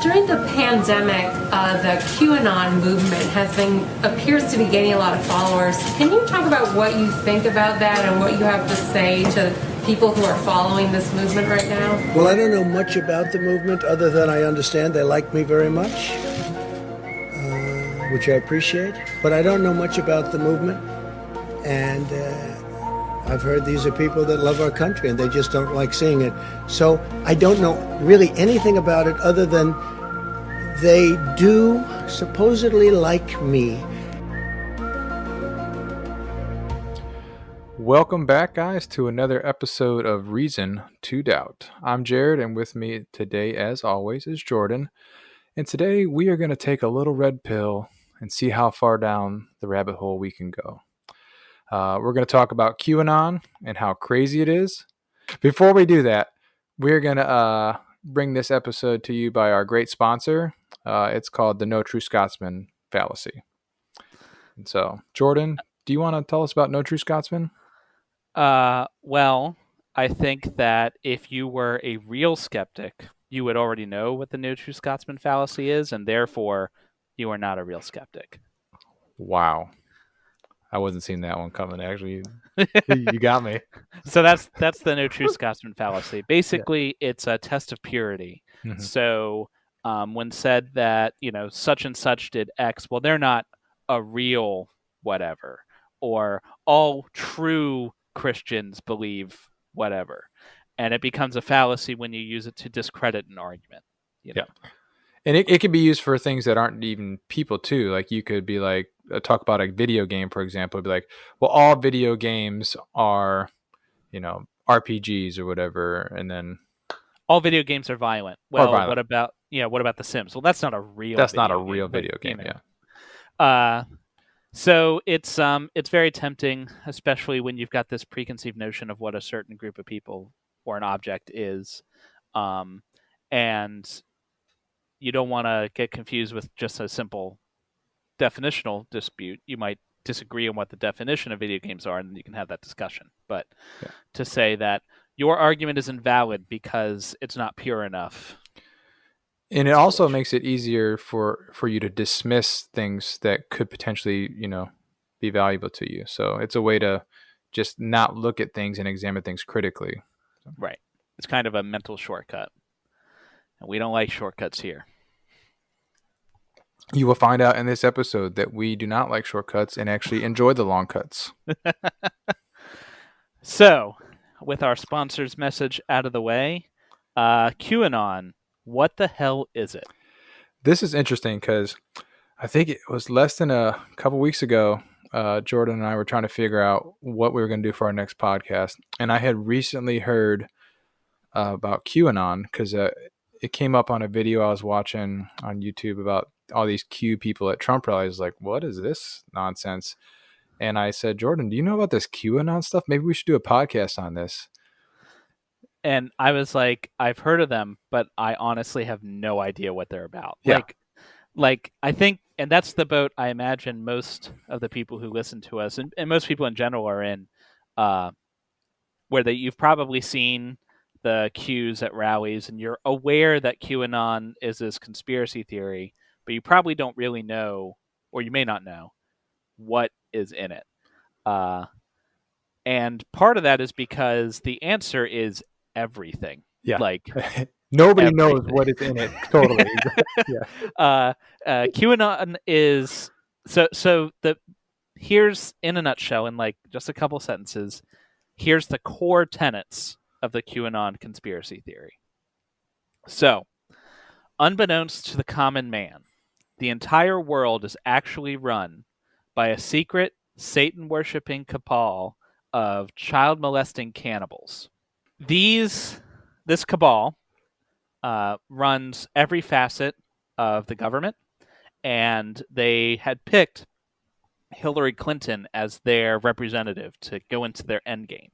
During the pandemic, the QAnon movement appears to be gaining a lot of followers. Can you talk about what you think about that and what you have to say to people who are following this movement right now? Well, I don't know much about the movement other than I understand they like me very much, which I appreciate. But I don't know much about the movement. And I've heard these are people that love our country and they just don't like seeing it. So I don't know really anything about it other than they do supposedly like me. Welcome back, guys, to another episode of Reason to Doubt. I'm Jared, and with me today, as always, is Jordan. And today we are going to take a little red pill and see how far down the rabbit hole we can go. We're going to talk about QAnon and how crazy it is. Before we do that, we're going to bring this episode to you by our great sponsor. It's called the No True Scotsman Fallacy. And so, Jordan, do you want to tell us about No True Scotsman? Well, I think that if you were a real skeptic, you would already know what the No True Scotsman Fallacy is, and therefore you are not a real skeptic. Wow. I wasn't seeing that one coming, actually. You got me. So that's the No True Scotsman Fallacy. Basically, It's a test of purity. Mm-hmm. So when said that, such and such did X, well, they're not a real whatever. Or all true Christians believe whatever. And it becomes a fallacy when you use it to discredit an argument. Yeah. And it can be used for things that aren't even people too. Like you could be like, talk about a video game, for example, be like, well, all video games are, RPGs or whatever. And then all video games are violent. Well, what about The Sims? Well, that's not a real video game. Yeah. So it's very tempting, especially when you've got this preconceived notion of what a certain group of people or an object is. And you don't want to get confused with just a simple definitional dispute. You might disagree on what the definition of video games are, and then you can have that discussion. But to say that your argument is invalid because it's not pure enough. And it also makes it easier for you to dismiss things that could potentially, be valuable to you. So it's a way to just not look at things and examine things critically. Right. It's kind of a mental shortcut. And we don't like shortcuts here. You will find out in this episode that we do not like shortcuts and actually enjoy the long cuts. So, with our sponsor's message out of the way, QAnon, what the hell is it? This is interesting because I think it was less than a couple weeks ago, Jordan and I were trying to figure out what we were going to do for our next podcast. And I had recently heard about QAnon because it came up on a video I was watching on YouTube about all these Q people at Trump rallies. Like, what is this nonsense? And I said, Jordan, do you know about this QAnon stuff? Maybe we should do a podcast on this. And I was like, I've heard of them, but I honestly have no idea what they're about. Yeah. Like I think, and that's the boat I imagine most of the people who listen to us and most people in general are in, where you've probably seen the Qs at rallies and you're aware that QAnon is this conspiracy theory, but you probably don't really know, or you may not know, what is in it. And part of that is because the answer is everything. Yeah. Like nobody knows what is in it. Totally. Yeah. QAnon is here's in a nutshell, in like just a couple sentences, here's the core tenets of the QAnon conspiracy theory. So, unbeknownst to the common man, the entire world is actually run by a secret Satan-worshipping cabal of child-molesting cannibals. This cabal runs every facet of the government, and they had picked Hillary Clinton as their representative to go into their endgame.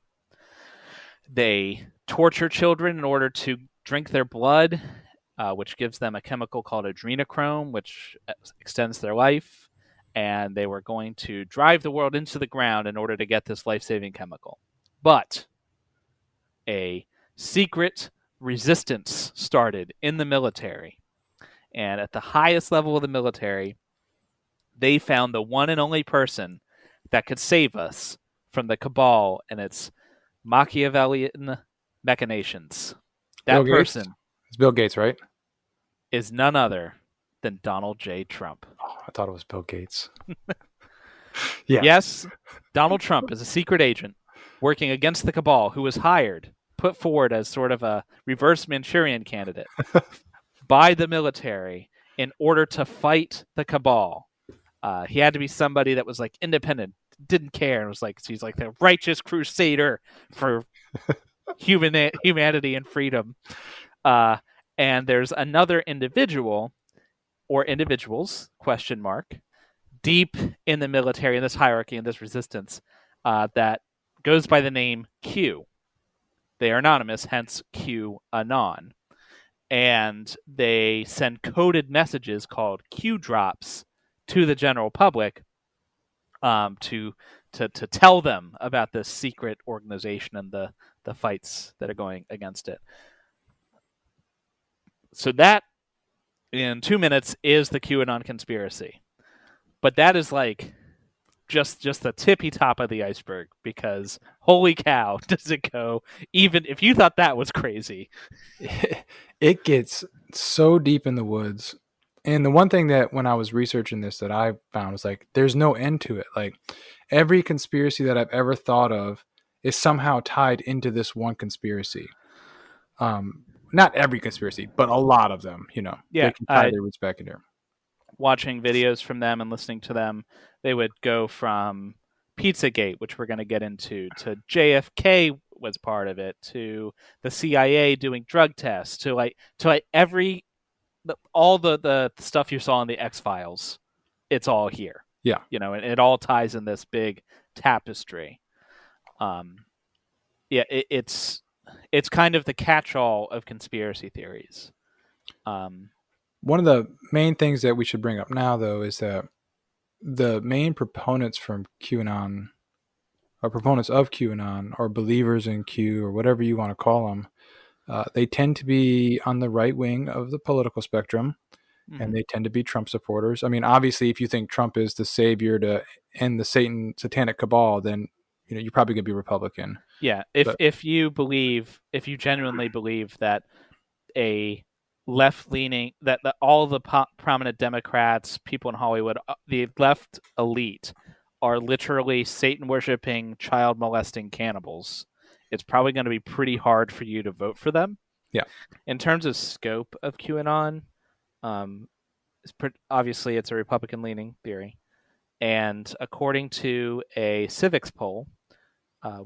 They torture children in order to drink their blood, which gives them a chemical called adrenochrome, which extends their life. And they were going to drive the world into the ground in order to get this life-saving chemical. But a secret resistance started in the military. And at the highest level of the military, they found the one and only person that could save us from the cabal and its Machiavellian machinations. That Bill Gates? person It's Bill Gates, right? is none other than Donald J. Trump. Oh, I thought it was Bill Gates. Yeah. Yes, Donald Trump is a secret agent working against the cabal who was put forward as sort of a reverse Manchurian candidate by the military in order to fight the cabal. He had to be somebody that was like independent, didn't care, and was like, he's like the righteous crusader for humanity and freedom. And there's another individual or individuals, ? Deep in the military, in this hierarchy, in this resistance, that goes by the name Q. They are anonymous, hence QAnon. And they send coded messages called Q drops to the general public to tell them about this secret organization and the fights that are going against it. So that, in 2 minutes, is the QAnon conspiracy. But that is like just the tippy top of the iceberg, because holy cow, does it go, even if you thought that was crazy. It gets so deep in the woods. And the one thing that when I was researching this that I found was like, there's no end to it. Like every conspiracy that I've ever thought of is somehow tied into this one conspiracy. Not every conspiracy, but a lot of them, they can tie their roots back in there. Watching videos from them and listening to them, they would go from Pizzagate, which we're going to get into, to JFK was part of it, to the CIA doing drug tests, to all the stuff you saw in the X-Files. It's all here. Yeah. And it all ties in this big tapestry. It's kind of the catch-all of conspiracy theories. One of the main things that we should bring up now, though, is that the main proponents from QAnon, or proponents of QAnon, or believers in Q, or whatever you want to call them, they tend to be on the right wing of the political spectrum, and they tend to be Trump supporters. I mean, obviously, if you think Trump is the savior to end the satanic cabal, then you're probably going to be Republican. Yeah, if you genuinely believe that a left-leaning, that all the prominent Democrats, people in Hollywood, the left elite are literally Satan-worshipping, child-molesting cannibals, it's probably going to be pretty hard for you to vote for them. Yeah. In terms of scope of QAnon, obviously it's a Republican-leaning theory. And according to a civics poll,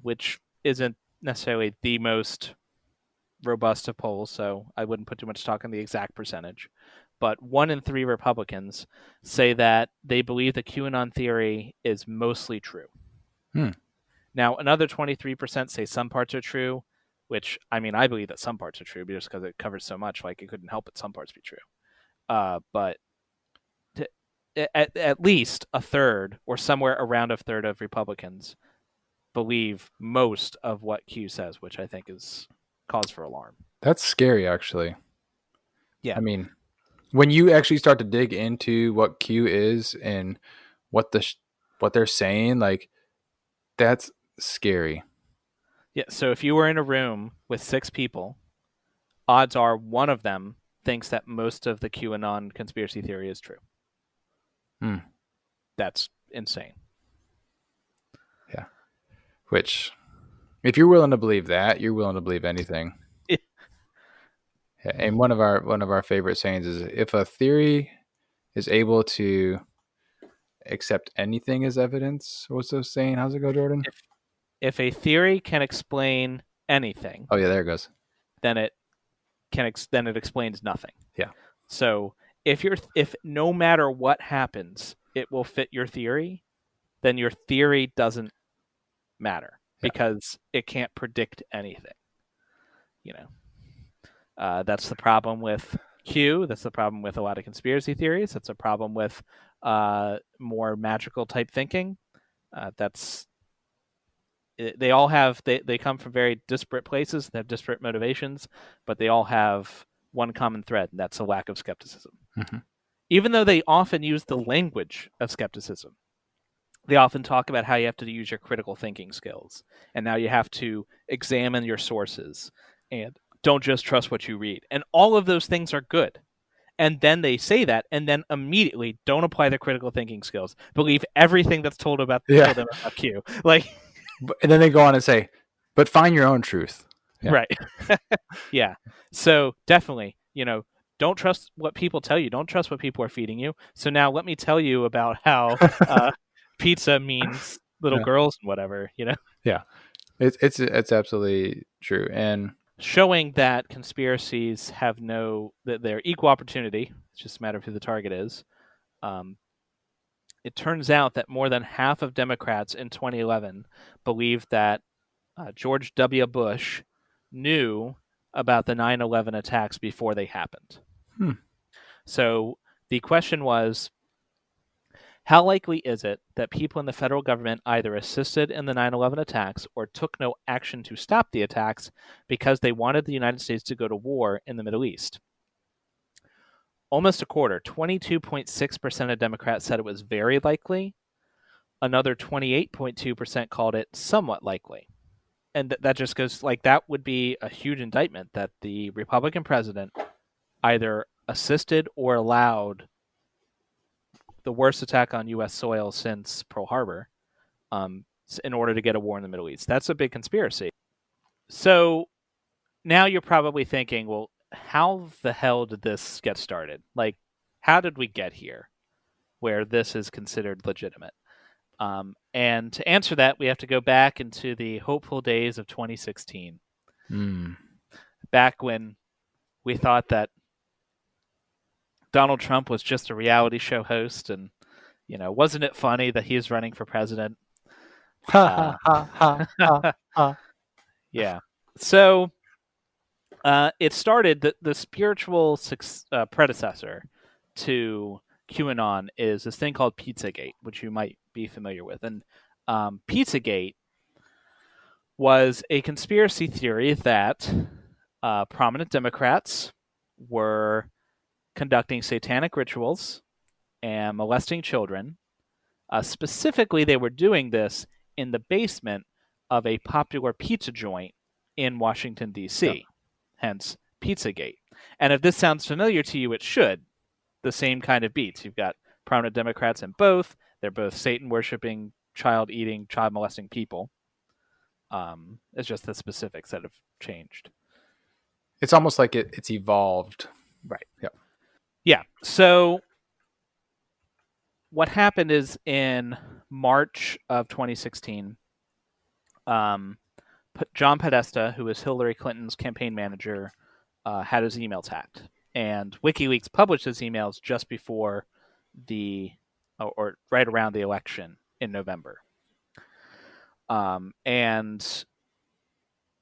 which isn't necessarily the most robust of polls, so I wouldn't put too much stock on the exact percentage, but 1 in 3 Republicans say that they believe the QAnon theory is mostly true. Now, another 23% say some parts are true, which, I mean, I believe that some parts are true just because it covers so much, like it couldn't help but some parts be true. But at least a third, or somewhere around a third of Republicans believe most of what Q says, which I think is cause for alarm. That's scary, actually. Yeah. I mean, when you actually start to dig into what Q is and what they're saying, like, that's scary. Yeah, so if you were in a room with 6 people, odds are one of them thinks that most of the QAnon conspiracy theory is true. That's insane. Yeah. Which, if you're willing to believe that, you're willing to believe anything. Yeah. And one of our favorite sayings is, if a theory is able to accept anything as evidence, what's the saying? How's it go, Jordan? If a theory can explain anything, oh yeah, there it goes. Then it explains nothing. Yeah. So if no matter what happens, it will fit your theory, then your theory doesn't matter because it can't predict anything. That's the problem with Q. That's the problem with a lot of conspiracy theories. That's a problem with more magical type thinking. They all have they come from very disparate places. They have disparate motivations, but they all have one common thread, and that's a lack of skepticism. Mhm. Even though they often use the language of skepticism, they often talk about how you have to use your critical thinking skills, and now you have to examine your sources and don't just trust what you read. And all of those things are good. And then they say that, and then immediately don't apply their critical thinking skills. Believe everything that's told them about Q. Like, And then they go on and say, but find your own truth. Yeah. Right. Yeah. So definitely, don't trust what people tell you. Don't trust what people are feeding you. So now let me tell you about how pizza means little Yeah. girls and whatever, Yeah. It's absolutely true. And showing that conspiracies have that they're equal opportunity. It's just a matter of who the target is. It turns out that more than half of Democrats in 2011 believed that George W. Bush knew about the 9/11 attacks before they happened. So the question was, how likely is it that people in the federal government either assisted in the 9/11 attacks or took no action to stop the attacks because they wanted the United States to go to war in the Middle East? Almost a quarter, 22.6% of Democrats said it was very likely. Another 28.2% called it somewhat likely. And that just goes, that would be a huge indictment that the Republican president either assisted or allowed the worst attack on U.S. soil since Pearl Harbor in order to get a war in the Middle East. That's a big conspiracy. So now you're probably thinking, well, how the hell did this get started? Like, how did we get here where this is considered legitimate? And to answer that, we have to go back into the hopeful days of 2016. Back when we thought that Donald Trump was just a reality show host, and wasn't it funny that he's running for president? Yeah. So it started the spiritual predecessor to QAnon is this thing called Pizzagate, which you might be familiar with. And Pizzagate was a conspiracy theory that prominent Democrats were conducting satanic rituals and molesting children. Specifically, they were doing this in the basement of a popular pizza joint in Washington, D.C., hence Pizzagate. And if this sounds familiar to you, it should. The same kind of beats. You've got prominent Democrats in both. They're both Satan-worshipping, child-eating, child-molesting people. It's just the specifics that have changed. It's almost like it's evolved. Right. Yep. Yeah. So what happened is in March of 2016, John Podesta, who was Hillary Clinton's campaign manager, had his emails hacked. And WikiLeaks published his emails just before or right around the election in November. And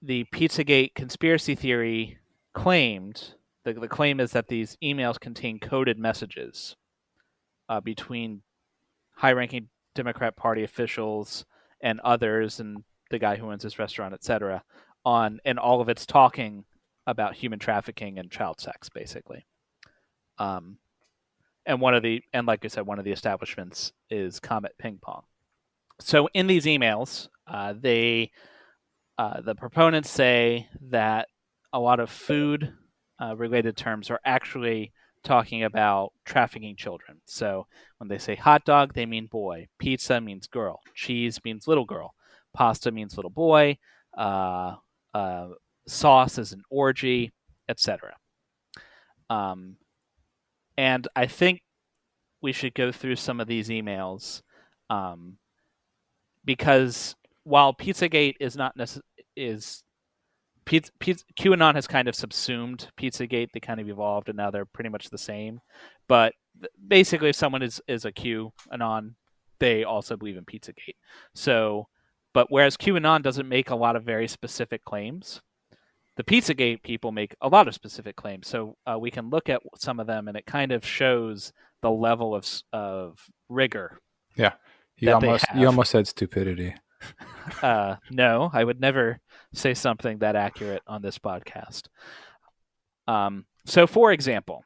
the Pizzagate conspiracy theory claimed, the claim is that these emails contain coded messages between high-ranking Democrat Party officials and others, and the guy who owns this restaurant, etc., and all of it's talking about human trafficking and child sex, basically. And like I said, one of the establishments is Comet Ping Pong. So in these emails, the proponents say that a lot of food related terms are actually talking about trafficking children. So when they say hot dog, they mean boy. Pizza means girl. Cheese means little girl. Pasta means little boy. Sauce is an orgy, etc. And I think we should go through some of these emails because while Pizzagate is not QAnon has kind of subsumed Pizzagate. They kind of evolved, and now they're pretty much the same. But basically, if someone is a QAnon, they also believe in Pizzagate. So, but whereas QAnon doesn't make a lot of very specific claims, the Pizzagate people make a lot of specific claims. So we can look at some of them, and it kind of shows the level of rigor. Yeah, you almost said stupidity. No, I would never say something that accurate on this podcast. So, for example,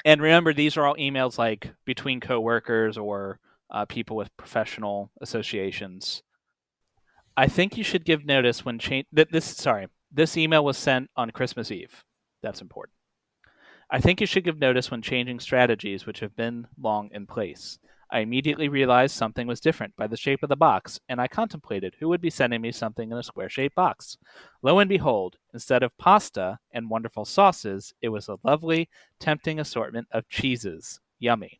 And remember, these are all emails like between coworkers or people with professional associations. I think you should give notice when this email was sent on Christmas Eve. That's important. I think you should give notice when changing strategies which have been long in place. I immediately realized something was different by the shape of the box, and I contemplated who would be sending me something in a square-shaped box. Lo and behold, instead of pasta and wonderful sauces, it was a lovely, tempting assortment of cheeses. Yummy.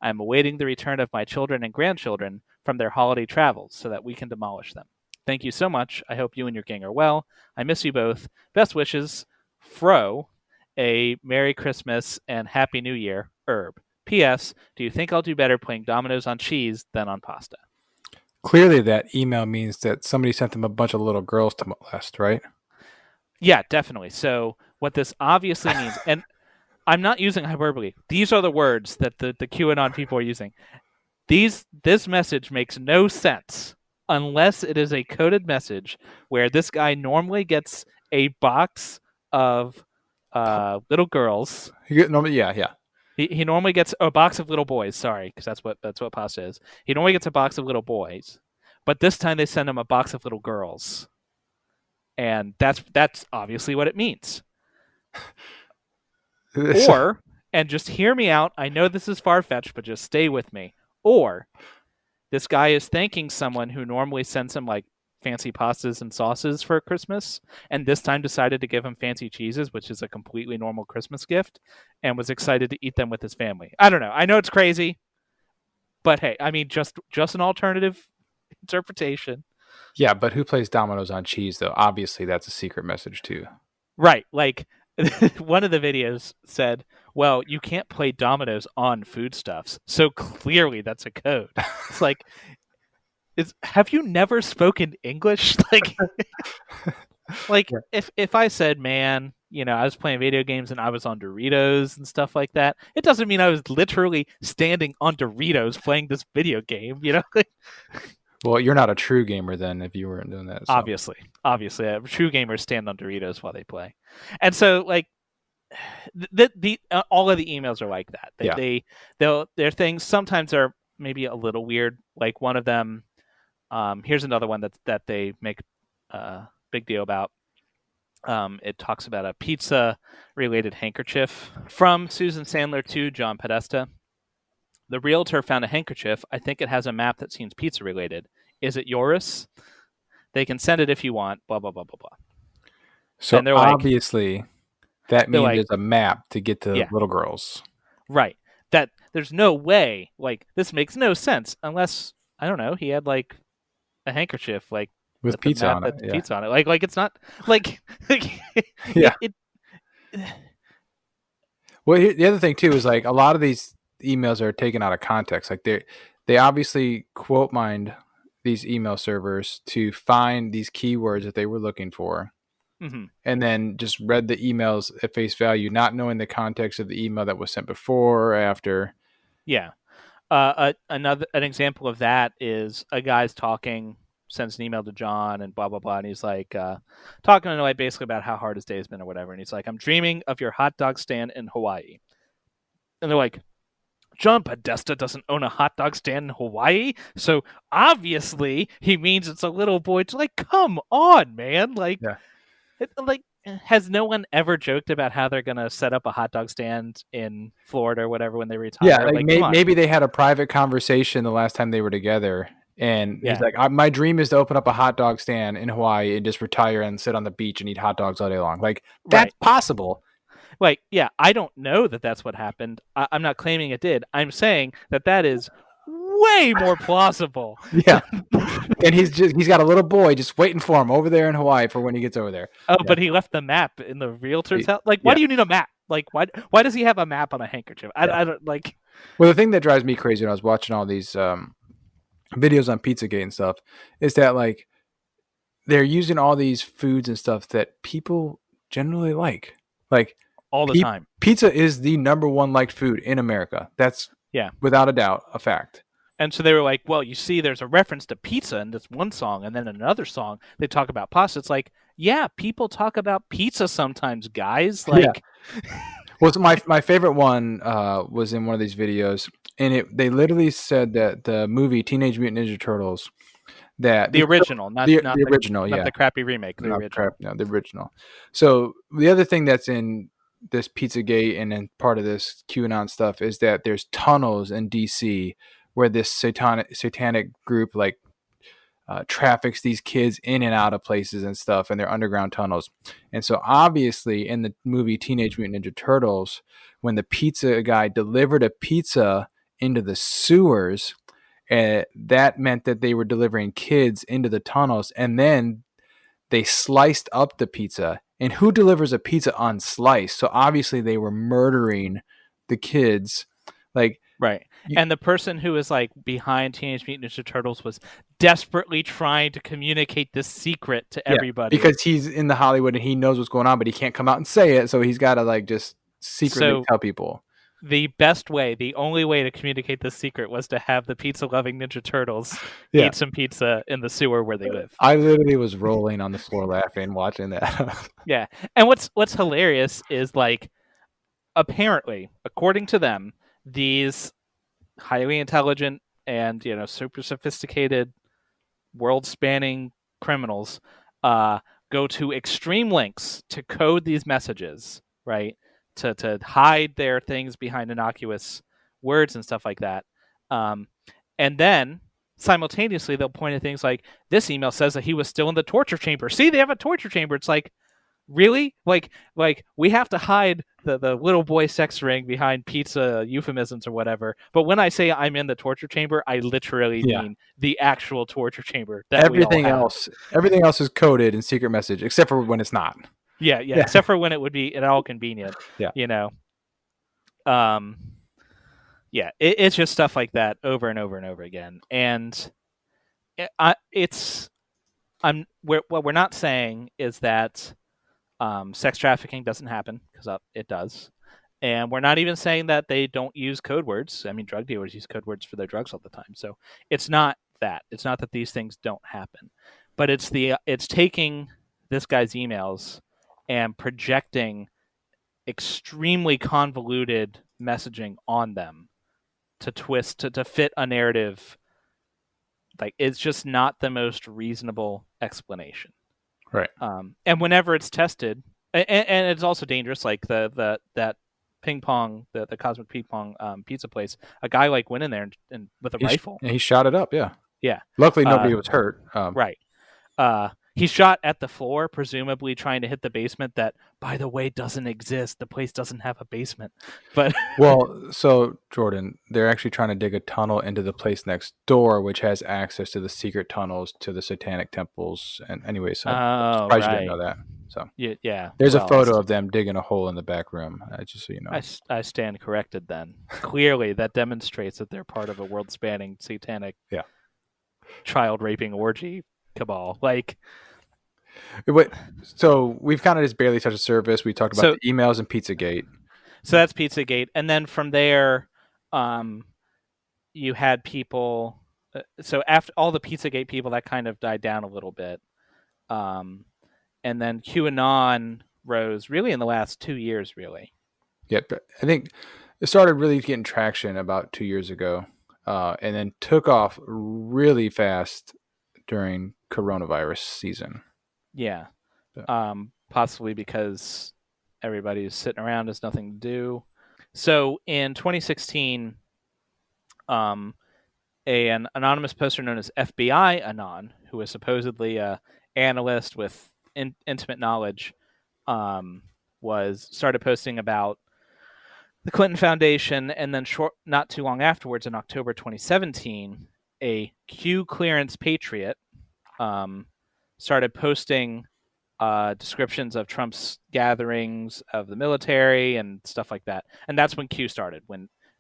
I am awaiting the return of my children and grandchildren from their holiday travels so that we can demolish them. Thank you so much. I hope you and your gang are well. I miss you both. Best wishes, Fro. A Merry Christmas and Happy New Year, Herb. P.S. Do you think I'll do better playing dominoes on cheese than on pasta? Clearly, that email means that somebody sent them a bunch of little girls to molest, right? Yeah, definitely. So what this obviously means, and I'm not using hyperbole. These are the words that the QAnon people are using. This message makes no sense unless it is a coded message where this guy normally gets a box of little girls. Yeah. He normally gets a box of little boys. Sorry, because that's what pasta is. He normally gets a box of little boys, but this time they send him a box of little girls, and that's obviously what it means. Or, and just hear me out. I know this is far fetched, but just stay with me. Or, this guy is thanking someone who normally sends him like fancy pastas and sauces for Christmas, and this time decided to give him fancy cheeses, which is a completely normal Christmas gift, and was excited to eat them with his family. I don't know. I know it's crazy, but hey, I mean, just an alternative interpretation. Yeah, but who plays dominoes on cheese, though? Obviously, that's a secret message, too. Right. Like, one of the videos said, well, you can't play dominoes on foodstuffs, so clearly that's a code. It's like, have you never spoken English? Like if I said, man, I was playing video games and I was on Doritos and stuff like that, it doesn't mean I was literally standing on Doritos playing this video game, Well, you're not a true gamer then if you weren't doing that. So. Obviously, true gamers stand on Doritos while they play, and so like all of the emails are like that. Their things sometimes are maybe a little weird. Like one of them. Here's another one that they make a big deal about. It talks about a pizza-related handkerchief from Susan Sandler to John Podesta. The realtor found a handkerchief. I think it has a map that seems pizza-related. Is it yours? They can send it if you want. Blah blah blah blah blah. So obviously, that means there's a map to get to little girls, right? That there's no way. Like this makes no sense unless I don't know. He had like a handkerchief like with pizza on it. Pizza on it. Like it's not like yeah. Well, the other thing too is like a lot of these emails are taken out of context. Like they obviously quote mined these email servers to find these keywords that they were looking for, and then just read the emails at face value, not knowing the context of the email that was sent before or after. Yeah. An example of that is a guy's sends an email to John and blah blah blah, and he's like talking like basically about how hard his day has been or whatever, and he's like, I'm dreaming of your hot dog stand in Hawaii, and they're like, John Podesta doesn't own a hot dog stand in Hawaii, so obviously he means it's a little boy. It's like, come on, man, like, has no one ever joked about how they're gonna set up a hot dog stand in Florida or whatever when they retire? Yeah, like maybe they had a private conversation the last time they were together, and he's like, "My dream is to open up a hot dog stand in Hawaii and just retire and sit on the beach and eat hot dogs all day long." Like that's possible. Like, yeah, I don't know that that's what happened. I'm not claiming it did. I'm saying that is way more plausible. Yeah. And he's got a little boy just waiting for him over there in Hawaii for when he gets over there. Oh, yeah. But he left the map in the realtor's house. Like, why do you need a map? Like, why does he have a map on a handkerchief? I don't like. Well, the thing that drives me crazy when I was watching all these videos on Pizzagate and stuff is that like they're using all these foods and stuff that people generally like all the time. Pizza is the number one liked food in America. That's without a doubt a fact. And so they were like, well, you see, there's a reference to pizza in this one song, and then in another song they talk about pasta. It's like, yeah, people talk about pizza sometimes, guys. Like, Well, my favorite one was in one of these videos, and they literally said that the movie Teenage Mutant Ninja Turtles, that The original, the original, not yeah, the crappy remake. The not crap, original. no, the original. So the other thing that's in this Pizzagate and then part of this QAnon stuff is that there's tunnels in DC where this satanic group like traffics these kids in and out of places and stuff, and they're underground tunnels. And so obviously in the movie Teenage Mutant Ninja Turtles, when the pizza guy delivered a pizza into the sewers, that meant that they were delivering kids into the tunnels, and then they sliced up the pizza. And who delivers a pizza unsliced? So obviously they were murdering the kids. Like, Right. And the person who was like behind Teenage Mutant Ninja Turtles was desperately trying to communicate this secret to everybody. because he's in the Hollywood and he knows what's going on, but he can't come out and say it. So he's got to like just secretly tell people. The best way, the only way to communicate this secret was to have the pizza-loving Ninja Turtles eat some pizza in the sewer where they live. I literally was rolling on the floor laughing watching that. Yeah. And what's hilarious is like, apparently, according to them, these highly intelligent and super sophisticated, world-spanning criminals go to extreme lengths to code these messages, right? To hide their things behind innocuous words and stuff like that, and then simultaneously they'll point at things like, this email says that he was still in the torture chamber. See, they have a torture chamber. It's like, really? Like we have to hide the little boy sex ring behind pizza euphemisms or whatever. But when I say I'm in the torture chamber, I literally mean the actual torture chamber. That everything else is coded in secret message, except for when it's not. Yeah. Except for when it would be at all convenient. Yeah. It's just stuff like that over and over and over again. And what we're not saying is that sex trafficking doesn't happen, because it does. And we're not even saying that they don't use code words. I mean, drug dealers use code words for their drugs all the time. So it's not that. It's not that these things don't happen. But it's taking this guy's emails and projecting extremely convoluted messaging on them to twist, to fit a narrative. Like, it's just not the most reasonable explanation. Right. And whenever it's tested, and it's also dangerous, like that ping pong, the cosmic ping pong pizza place, a guy like went in there and with a rifle. And he shot it up, yeah. Yeah. Luckily nobody was hurt. Right. He shot at the floor, presumably trying to hit the basement that, by the way, doesn't exist. The place doesn't have a basement. But well, so Jordan, they're actually trying to dig a tunnel into the place next door, which has access to the secret tunnels to the satanic temples. And anyway, so I'm surprised you didn't know that. So yeah, there's a photo of them digging a hole in the back room. Just so you know, I stand corrected. Then clearly that demonstrates that they're part of a world-spanning satanic, child raping orgy cabal. Like, so we've kind of just barely touched the surface. We talked about the emails and Pizzagate. So that's Pizzagate, and then from there, you had people. So after all the Pizzagate people, that kind of died down a little bit, and then QAnon rose really in the last 2 years, really. Yeah, I think it started really getting traction about 2 years ago, and then took off really fast during coronavirus season. Yeah. Possibly because everybody's sitting around, has nothing to do. So in 2016, an anonymous poster known as FBI Anon, who was supposedly an analyst with intimate knowledge, started posting about the Clinton Foundation, and then not too long afterwards, in October 2017, a Q clearance patriot started posting descriptions of Trump's gatherings of the military and stuff like that. And that's when Q started.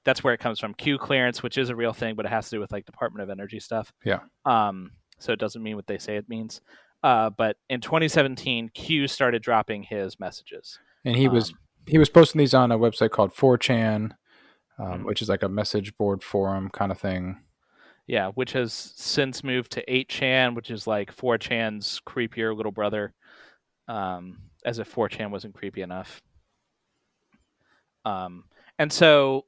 That's where it comes from. Q clearance, which is a real thing, but it has to do with like Department of Energy stuff. Yeah. So it doesn't mean what they say it means. But in 2017, Q started dropping his messages. And he was posting these on a website called 4chan, which is like a message board forum kind of thing. Yeah, which has since moved to 8chan, which is like 4chan's creepier little brother, as if 4chan wasn't creepy enough. And so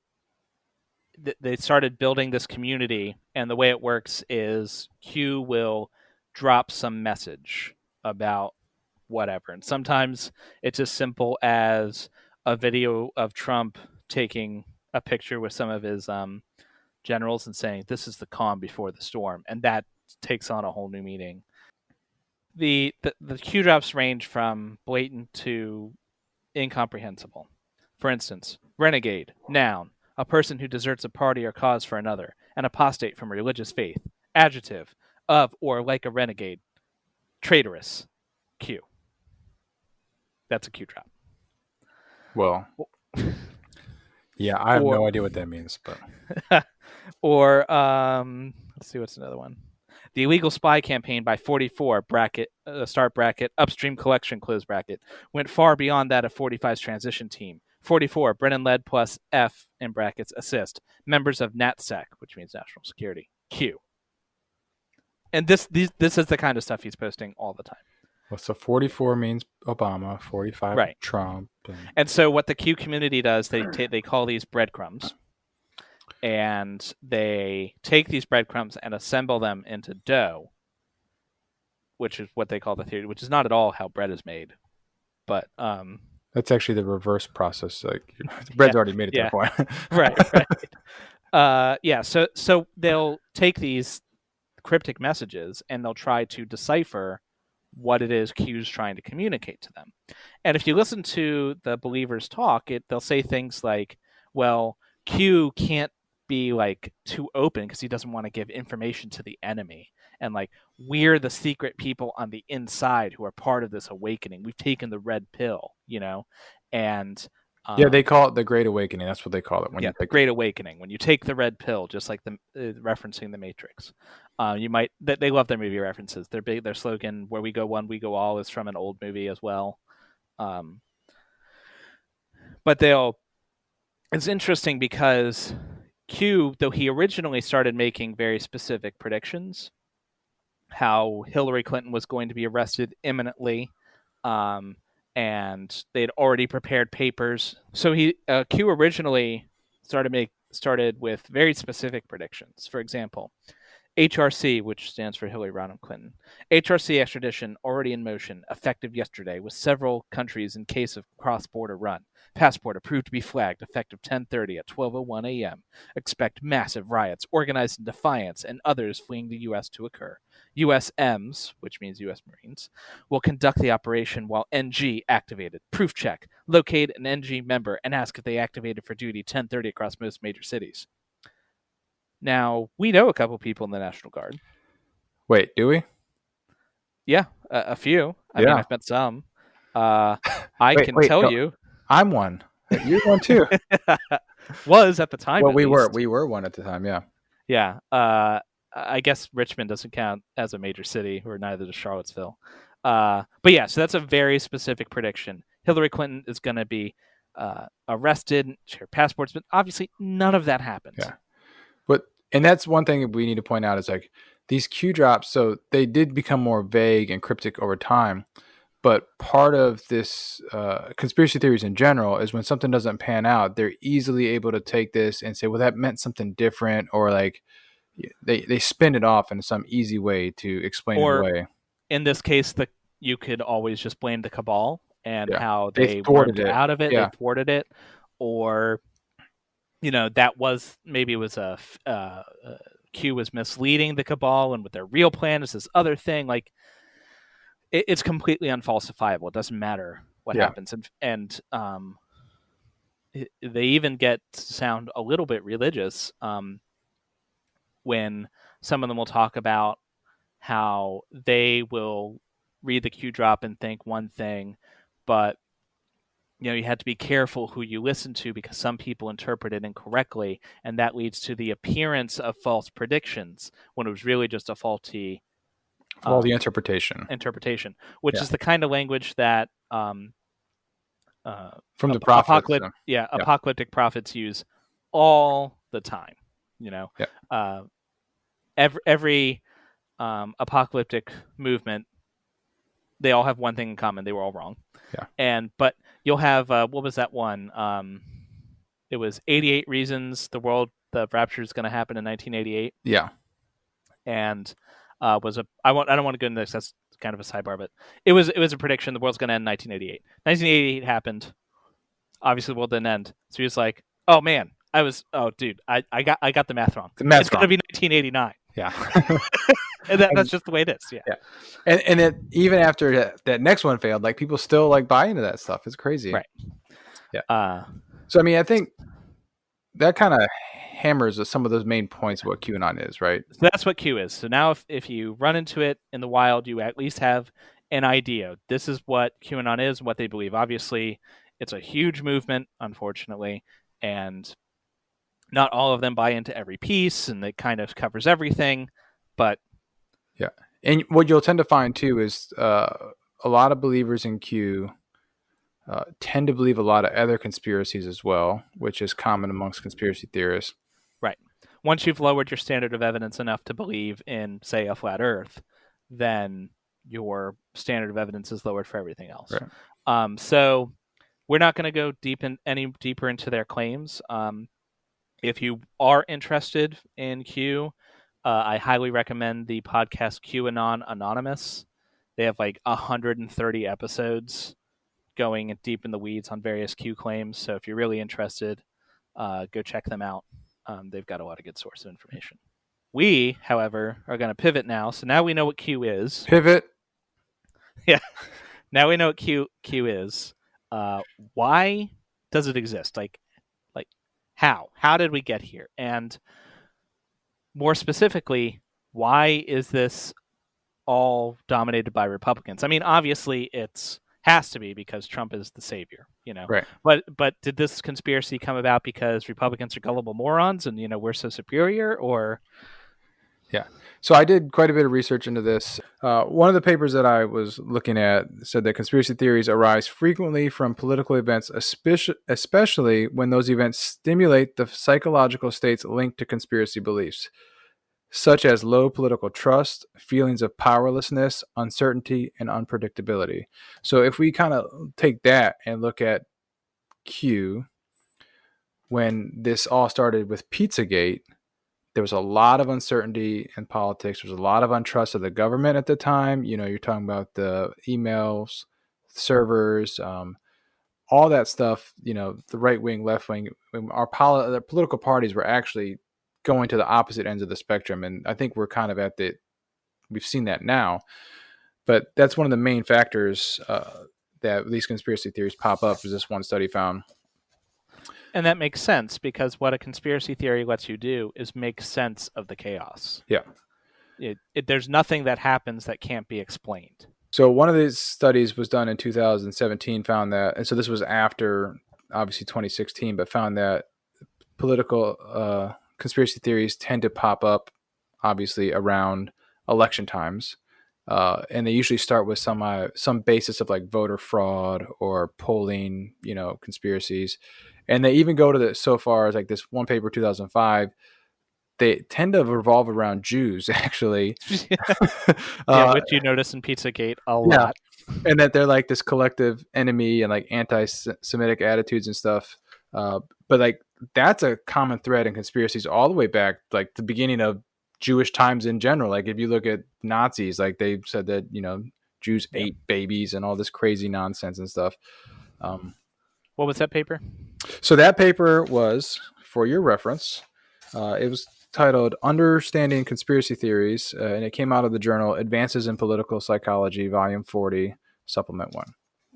they started building this community, and the way it works is Q will drop some message about whatever. And sometimes it's as simple as a video of Trump taking a picture with some of his generals and saying, "This is the calm before the storm," and that takes on a whole new meaning. The Q drops range from blatant to incomprehensible. For instance, renegade, noun, a person who deserts a party or cause for another, an apostate from religious faith. Adjective, of or like a renegade. Traitorous, Q. That's a Q drop. Well, yeah, I have Or- no idea what that means, but Or let's see, what's another one? The illegal spy campaign by 44 bracket start bracket upstream collection close bracket went far beyond that of 45's transition team. 44 Brennan led plus F in brackets assist members of NatSec, which means national security. Q. And this is the kind of stuff he's posting all the time. well, so 44 means Obama, 45 Right. Trump, And so what the Q community does, they call these breadcrumbs. And they take these breadcrumbs and assemble them into dough, which is what they call the theory, which is not at all how bread is made. But that's actually the reverse process. Like the bread's already made at that point. right. So they'll take these cryptic messages and they'll try to decipher what it is Q's trying to communicate to them. And if you listen to the believers talk, they'll say things like, well, Q can't be like too open because he doesn't want to give information to the enemy, and like we're the secret people on the inside who are part of this awakening. We've taken the red pill, and yeah, they call it the Great Awakening. That's what they call it. When the Great Awakening, when you take the red pill, just like the referencing the Matrix. You might they love their movie references. Their slogan, "Where we go one, we go all," is from an old movie as well. But it's interesting because Q, though he originally started making very specific predictions, how Hillary Clinton was going to be arrested imminently, and they'd already prepared papers. So Q originally started with very specific predictions. For example, HRC, which stands for Hillary Rodham Clinton. HRC extradition already in motion, effective yesterday, with several countries in case of cross-border run. Passport approved to be flagged, effective 10:30 at 12:01 a.m. Expect massive riots organized in defiance and others fleeing the U.S. to occur. USMs, which means U.S. Marines, will conduct the operation while NG activated. Proof check. Locate an NG member and ask if they activated for duty 10:30 across most major cities. Now, we know a couple people in the National Guard. Wait, do we? Yeah, a few. I mean, I've met some. I can tell you. I'm one. You're one too. Was at the time. Well, we were one at the time, yeah. Yeah. I guess Richmond doesn't count as a major city, or neither does Charlottesville. But yeah, so that's a very specific prediction. Hillary Clinton is going to be arrested, her passport's been, obviously none of that happened. Yeah. And that's one thing we need to point out is like these Q drops, so they did become more vague and cryptic over time. But part of this conspiracy theories in general is when something doesn't pan out, they're easily able to take this and say, well, that meant something different, or like they spin it off in some easy way to explain it away. In this case, you could always just blame the cabal and how they worked out of it. Yeah. They thwarted it. Or, that was, maybe it was Q was misleading the cabal, and what their real plan is this other thing. Like, it's completely unfalsifiable. It doesn't matter what happens. And they even get to sound a little bit religious when some of them will talk about how they will read the Q drop and think one thing, but you had to be careful who you listen to because some people interpret it incorrectly, and that leads to the appearance of false predictions when it was really just a faulty interpretation, which is the kind of language that from the prophets, apocalyptic prophets use all the time. Every apocalyptic movement, they all have one thing in common: they were all wrong. Yeah. But you'll have what was that one? it was 88 reasons the rapture is going to happen in 1988. Yeah. And I don't want to go into this. That's kind of a sidebar, but it was a prediction. The world's going to end in 1988. 1988 happened. Obviously, the world didn't end. So he was like, "Oh man, I got the math wrong. It's going to be 1989." Yeah. And that's just the way it is. Yeah. And then even after that next one failed, like people still like buy into that stuff. It's crazy. Right. Yeah. So I mean, I think that kind of hammers some of those main points of what QAnon is, right? So that's what Q is. So now if you run into it in the wild, you at least have an idea. This is what QAnon is and what they believe. Obviously, it's a huge movement, unfortunately, and not all of them buy into every piece, and it kind of covers everything. But yeah, and what you'll tend to find too is a lot of believers in Q tend to believe a lot of other conspiracies as well, which is common amongst conspiracy theorists. Right. Once you've lowered your standard of evidence enough to believe in, say, a flat Earth, then your standard of evidence is lowered for everything else. Right. So we're not going to go any deeper into their claims. If you are interested in Q, I highly recommend the podcast QAnon Anonymous. They have like 130 episodes going deep in the weeds on various Q claims. So if you're really interested, go check them out. They've got a lot of good source of information. We, however, are going to pivot now. So now we know what Q is. Pivot. Yeah. Now we know what Q is. Why does it exist? Like how? How did we get here? And more specifically, why is this all dominated by Republicans? I mean, obviously it's has to be because Trump is the savior, Right. But did this conspiracy come about because Republicans are gullible morons and we're so superior, or? Yeah. So I did quite a bit of research into this. One of the papers that I was looking at said that conspiracy theories arise frequently from political events, especially when those events stimulate the psychological states linked to conspiracy beliefs, such as low political trust, feelings of powerlessness, uncertainty, and unpredictability. So if we kind of take that and look at Q, when this all started with Pizzagate, there was a lot of uncertainty in politics. There was a lot of untrust of the government at the time. You're talking about the emails, servers, all that stuff, the right wing, left wing. The political parties were actually going to the opposite ends of the spectrum. And I think we're kind of we've seen that now. But that's one of the main factors that these conspiracy theories pop up, as this one study found. And that makes sense because what a conspiracy theory lets you do is make sense of the chaos. Yeah. There's nothing that happens that can't be explained. So one of these studies was done in 2017, found that, and so this was after, obviously, 2016, but found that political conspiracy theories tend to pop up, obviously, around election times. And they usually start with some basis of like voter fraud or polling, conspiracies. And they even go to so far as like this one paper, 2005, they tend to revolve around Jews, actually. Which you notice in Pizzagate a lot. And that they're like this collective enemy and like anti-Semitic attitudes and stuff. But like that's a common thread in conspiracies all the way back, like the beginning of Jewish times in general. Like if you look at Nazis, like they said that, Jews ate babies and all this crazy nonsense and stuff. What was that paper? So that paper was, for your reference, it was titled Understanding Conspiracy Theories, and it came out of the journal Advances in Political Psychology, Volume 40, Supplement 1.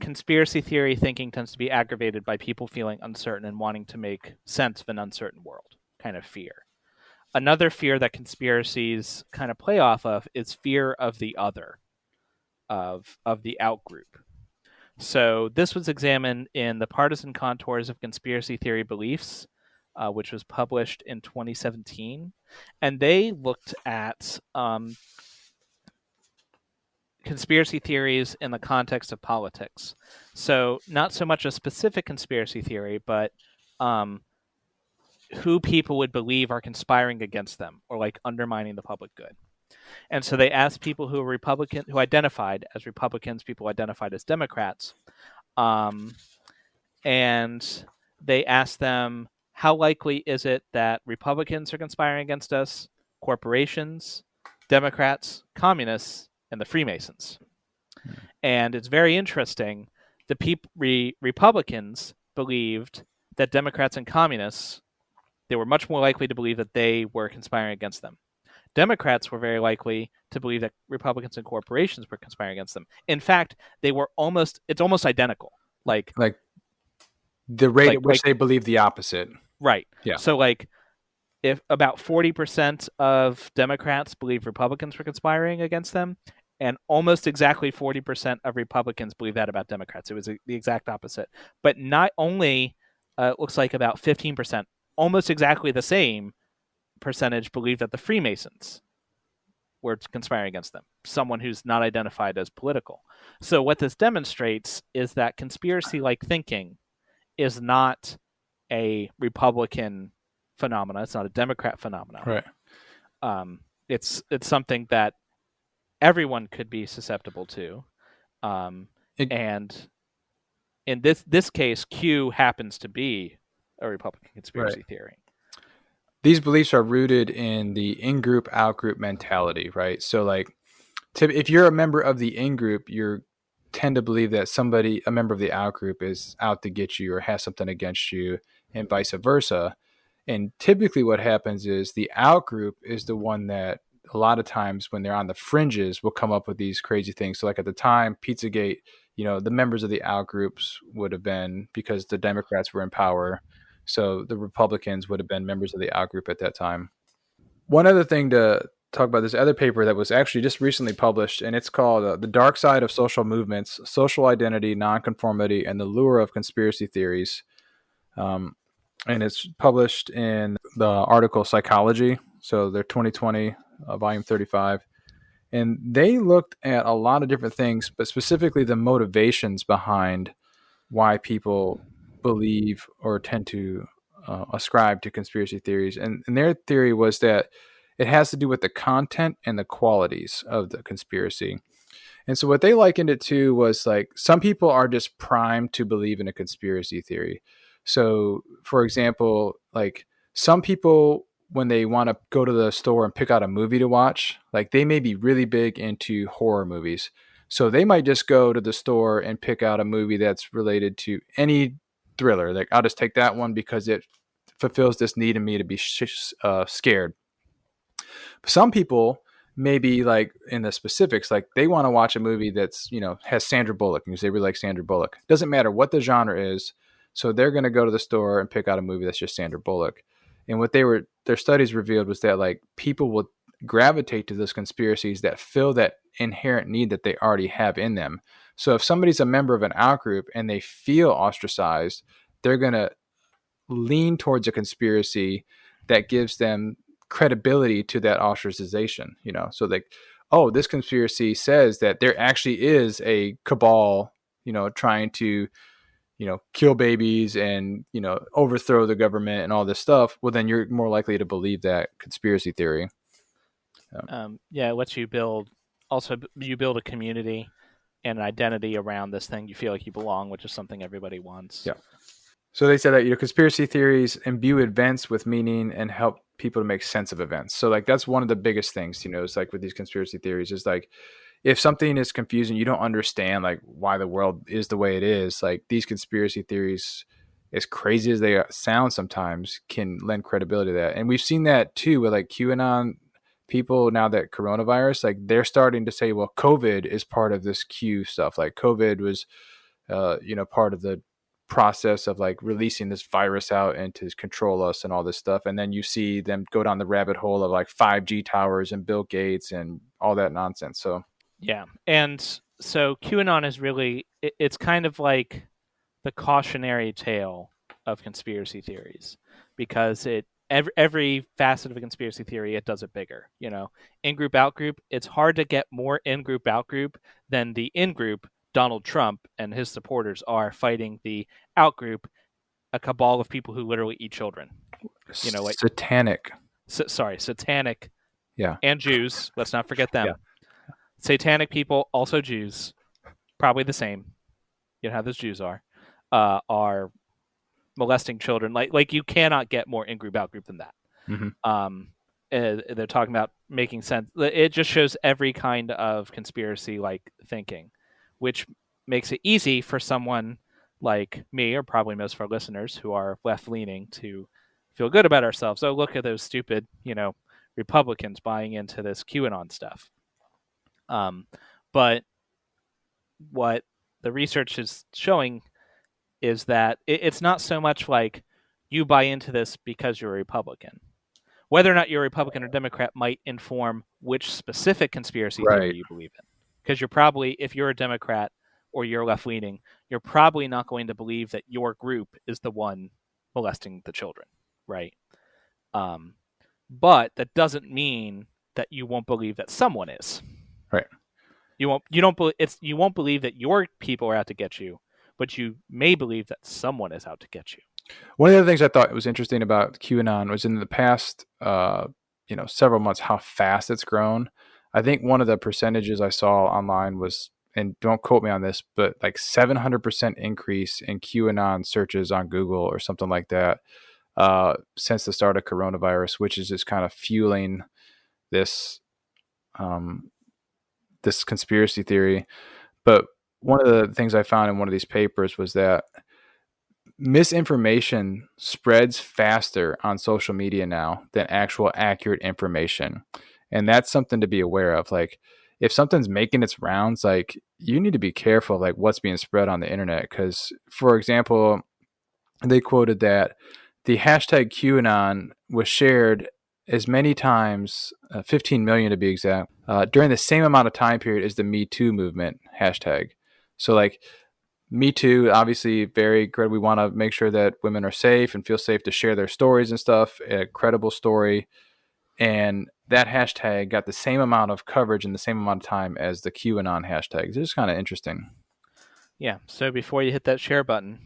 Conspiracy theory thinking tends to be aggravated by people feeling uncertain and wanting to make sense of an uncertain world, kind of fear. Another fear that conspiracies kind of play off of is fear of the other, of the outgroup. So this was examined in The Partisan Contours of Conspiracy Theory Beliefs, which was published in 2017. And they looked at conspiracy theories in the context of politics. So not so much a specific conspiracy theory, but who people would believe are conspiring against them or like undermining the public good. And so they asked people who were Republican, who identified as Republicans, people identified as Democrats, and they asked them how likely is it that Republicans are conspiring against us, corporations, Democrats, communists, and the Freemasons? And it's very interesting. The Republicans believed that Democrats and communists, they were much more likely to believe that they were conspiring against them. Democrats were very likely to believe that Republicans and corporations were conspiring against them. In fact, it's almost identical. Like the rate at which they believe the opposite. Right. Yeah. So if about 40% of Democrats believe Republicans were conspiring against them, and almost exactly 40% of Republicans believe that about Democrats. It was the exact opposite. But not only, it looks like about 15%, almost exactly the same percentage believe that the Freemasons were conspiring against them, someone who's not identified as political. So what this demonstrates is that conspiracy-like thinking is not a Republican phenomenon. It's not a Democrat phenomenon. Right. It's something that everyone could be susceptible to. And in this case, Q happens to be a Republican conspiracy theory. These beliefs are rooted in the in-group, out-group mentality, right? So if you're a member of the in-group, you tend to believe that a member of the out-group is out to get you or has something against you, and vice versa. And typically what happens is the out-group is the one that a lot of times when they're on the fringes will come up with these crazy things. So at the time, Pizzagate, the members of the out-groups would have been, because the Democrats were in power, so the Republicans would have been members of the out-group at that time. One other thing to talk about, this other paper that was actually just recently published, and it's called The Dark Side of Social Movements, Social Identity, Nonconformity, and the Lure of Conspiracy Theories. And it's published in the article Psychology, so they're 2020, volume 35. And they looked at a lot of different things, but specifically the motivations behind why people believe or tend to ascribe to conspiracy theories. And their theory was that it has to do with the content and the qualities of the conspiracy. And so what they likened it to was some people are just primed to believe in a conspiracy theory. So, for example, some people, when they want to go to the store and pick out a movie to watch, they may be really big into horror movies. So they might just go to the store and pick out a movie that's related to any thriller. I'll just take that one because it fulfills this need in me to be scared. Some people maybe in the specifics, they want to watch a movie that's, has Sandra Bullock because they really like Sandra Bullock. Doesn't matter what the genre is. So they're going to go to the store and pick out a movie that's just Sandra Bullock. And what their studies revealed was that people will gravitate to those conspiracies that fill that inherent need that they already have in them. So if somebody's a member of an out-group and they feel ostracized, they're going to lean towards a conspiracy that gives them credibility to that ostracization, so this conspiracy says that there actually is a cabal, trying to, kill babies and, overthrow the government and all this stuff. Well, then you're more likely to believe that conspiracy theory. It lets you build a community and an identity around this thing. You feel like you belong, which is something everybody wants. Yeah. So they said that conspiracy theories imbue events with meaning and help people to make sense of events. So that's one of the biggest things, is with these conspiracy theories is if something is confusing, you don't understand why the world is the way it is. These conspiracy theories, as crazy as they sound sometimes, can lend credibility to that. And we've seen that too with QAnon people. Now that coronavirus, they're starting to say, well, COVID is part of this Q stuff. COVID was, part of the process of releasing this virus out and to control us and all this stuff. And then you see them go down the rabbit hole of 5G towers and Bill Gates and all that nonsense. So yeah. And so QAnon is really, it's kind of like the cautionary tale of conspiracy theories, because every facet of a conspiracy theory, it does it bigger. In-group, out-group, it's hard to get more in-group, out-group than the in-group Donald Trump and his supporters are fighting the out-group, a cabal of people who literally eat children. Satanic. Satanic. Yeah. And Jews. Let's not forget them. Yeah. Satanic people, also Jews, probably the same. How those Jews are molesting children. Like you cannot get more in group out group than that. Mhm. They're talking about making sense. It just shows every kind of conspiracy like thinking, which makes it easy for someone like me, or probably most of our listeners who are left leaning, to feel good about ourselves. Oh, look at those stupid, Republicans buying into this QAnon stuff. But what the research is showing is that it's not so much like you buy into this because you're a Republican. Whether or not you're a Republican or Democrat might inform which specific conspiracy theory Right. you believe in. Because you're probably, if you're a Democrat or you're left-leaning, you're probably not going to believe that your group is the one molesting the children, right? But that doesn't mean that you won't believe that someone is. Right. You won't believe that your people are out to get you, but you may believe that someone is out to get you. One of the other things I thought was interesting about QAnon was in the past, several months, how fast it's grown. I think one of the percentages I saw online was, and don't quote me on this, but like 700% increase in QAnon searches on Google or something like that since the start of coronavirus, which is just kind of fueling this this conspiracy theory. But one of the things I found in one of these papers was that misinformation spreads faster on social media now than actual accurate information. And that's something to be aware of. Like, if something's making its rounds, like, you need to be careful, like, what's being spread on the internet. Because, for example, they quoted that the hashtag QAnon was shared as many times, 15 million to be exact, during the same amount of time period as the Me Too movement hashtag. So, like, Me Too, obviously very good. We want to make sure that women are safe and feel safe to share their stories and stuff, a credible story. And that hashtag got the same amount of coverage in the same amount of time as the QAnon hashtag. It's just kind of interesting. Yeah, so before you hit that share button,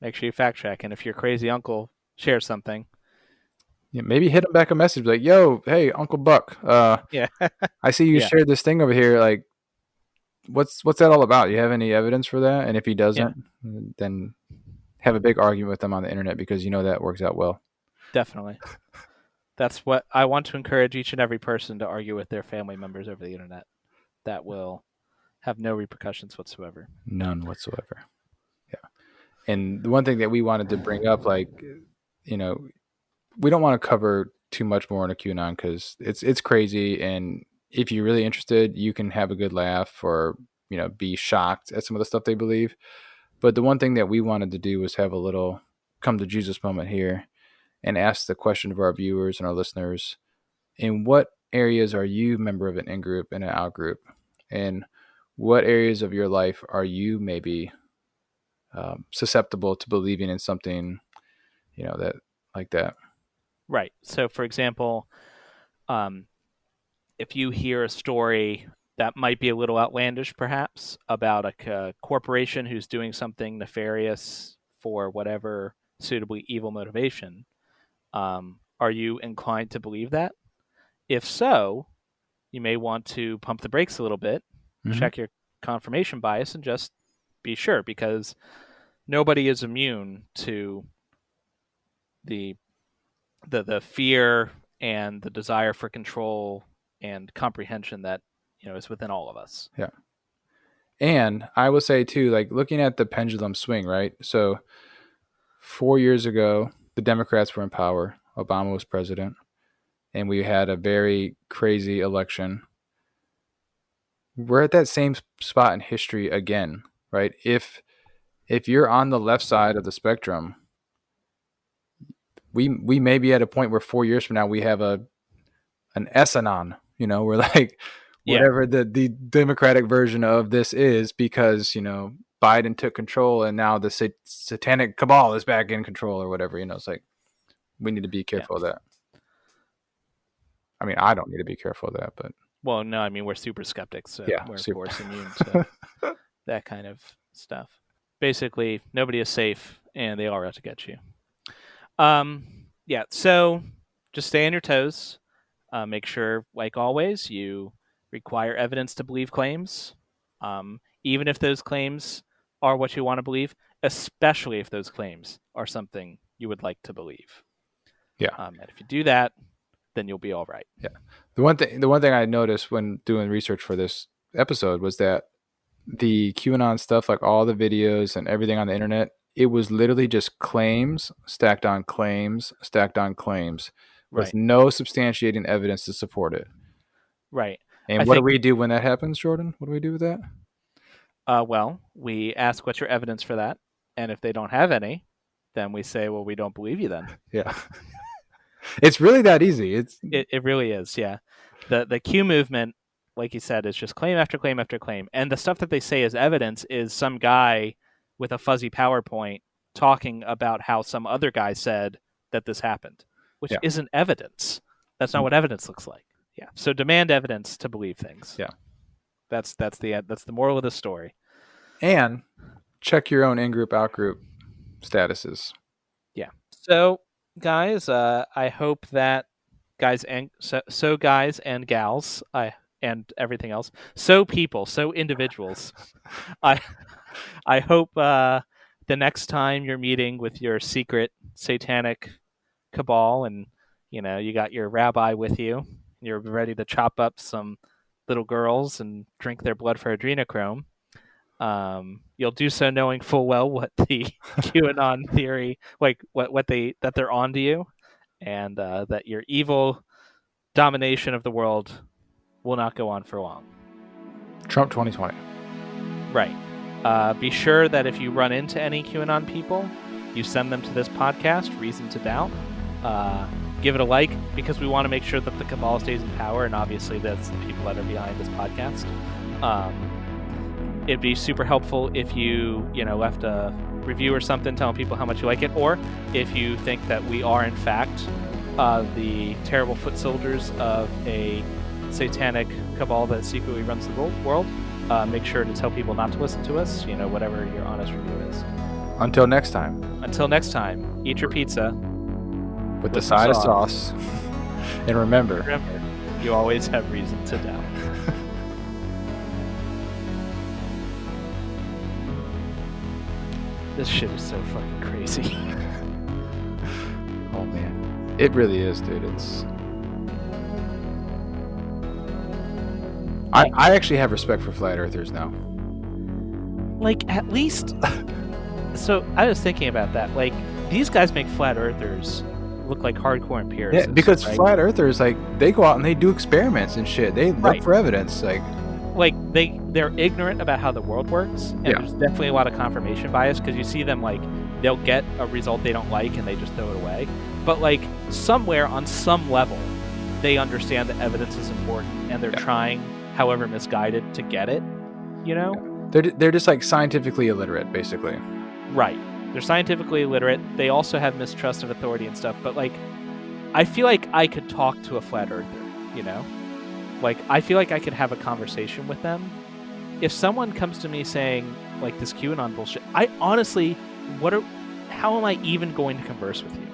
make sure you fact check. And if your crazy uncle shares something, Maybe hit him back a message like, yo, hey, Uncle Buck, yeah, I see you Yeah. shared this thing over here. Like, what's that all about? You have any evidence for that? And if he doesn't, then have a big argument with them on the internet, because that works out well. definitely. That's what I want to encourage each and every person to argue with their family members over the internet. That will have no repercussions whatsoever. None whatsoever. Yeah. And the one thing that we wanted to bring up, like, we don't want to cover too much more into QAnon because it's crazy. And if you're really interested, you can have a good laugh or, be shocked at some of the stuff they believe. But the one thing that we wanted to do was have a little come to Jesus moment here and ask the question of our viewers and our listeners: in what areas are you a member of an in-group and an out-group? And what areas of your life are you maybe susceptible to believing in something, that like that? Right. So, for example, if you hear a story that might be a little outlandish, perhaps, about a corporation who's doing something nefarious for whatever suitably evil motivation, are you inclined to believe that? If so, you may want to pump the brakes a little bit, check your confirmation bias, and just be sure, because nobody is immune to the fear and the desire for control and comprehension that is within all of us. Yeah. And I will say too, like, looking at the pendulum swing, right? So 4 years ago, the Democrats were in power. Obama was president, and we had a very crazy election. We're at that same spot in history again, right? If you're on the left side of the spectrum, we may be at a point where 4 years from now we have an SAnon, we're like, whatever the Democratic version of this is, because Biden took control and now the satanic cabal is back in control or whatever. It's like, we need to be careful of that. I mean, I don't need to be careful of that, but well, no, I mean, we're super skeptics, so we're of course immune to that kind of stuff. Basically, nobody is safe, and they all are out to get you. So just stay on your toes. Make sure, like always, you require evidence to believe claims, even if those claims are what you want to believe, especially if those claims are something you would like to believe. Yeah. And if you do that, then you'll be all right. Yeah. The one thing I noticed when doing research for this episode was that the QAnon stuff, like all the videos and everything on the internet, it was literally just claims stacked on claims stacked on claims with Right. no substantiating evidence to support it. Right. And what do we do when that happens, Jordan? What do we do with that? Well, we ask what's your evidence for that, and if they don't have any, then we say, well, we don't believe you then. Yeah. It's really that easy. It really is, yeah. The Q movement, like you said, is just claim after claim after claim. And the stuff that they say is evidence is some guy with a fuzzy PowerPoint talking about how some other guy said that this happened, which isn't evidence. That's not what evidence looks like. Yeah. So demand evidence to believe things. Yeah. That's the moral of the story. And check your own in-group, out-group statuses. Yeah. So, guys, I hope that guys and gals, and everything else, people, individuals, I hope the next time you're meeting with your secret satanic cabal, and you got your rabbi with you, you're ready to chop up some little girls and drink their blood for adrenochrome. You'll do so knowing full well what the QAnon theory, like that they're onto you, and that your evil domination of the world will not go on for long. Trump 2020. Right. Be sure that if you run into any QAnon people, you send them to this podcast, Reason to Doubt. Give it a like, because we want to make sure that the cabal stays in power, and obviously that's the people that are behind this podcast. It'd be super helpful if you left a review or something telling people how much you like it, or if you think that we are in fact the terrible foot soldiers of a satanic cabal that secretly runs the world, make sure to tell people not to listen to us, whatever your honest review is. Until next time, eat your pizza with the side of sauce. And remember, you always have reason to doubt. This shit is so fucking crazy. Oh man, it really is, dude. I actually have respect for flat earthers now. Like, at least. So I was thinking about that. Like, these guys make flat earthers look like hardcore empiricists. Yeah, because right? flat earthers, like, they go out and they do experiments and shit. They look for evidence, like they're ignorant about how the world works, and there's definitely a lot of confirmation bias, because you see them, like, they'll get a result they don't like and they just throw it away. But, like, somewhere on some level, they understand that evidence is important, and they're trying, however misguided, to get it. They're just like scientifically illiterate, basically. Right. They're scientifically illiterate. They also have mistrust of authority and stuff. But, like, I feel like I could talk to a flat earther, Like, I feel like I could have a conversation with them. If someone comes to me saying, like, this QAnon bullshit, I honestly, how am I even going to converse with you?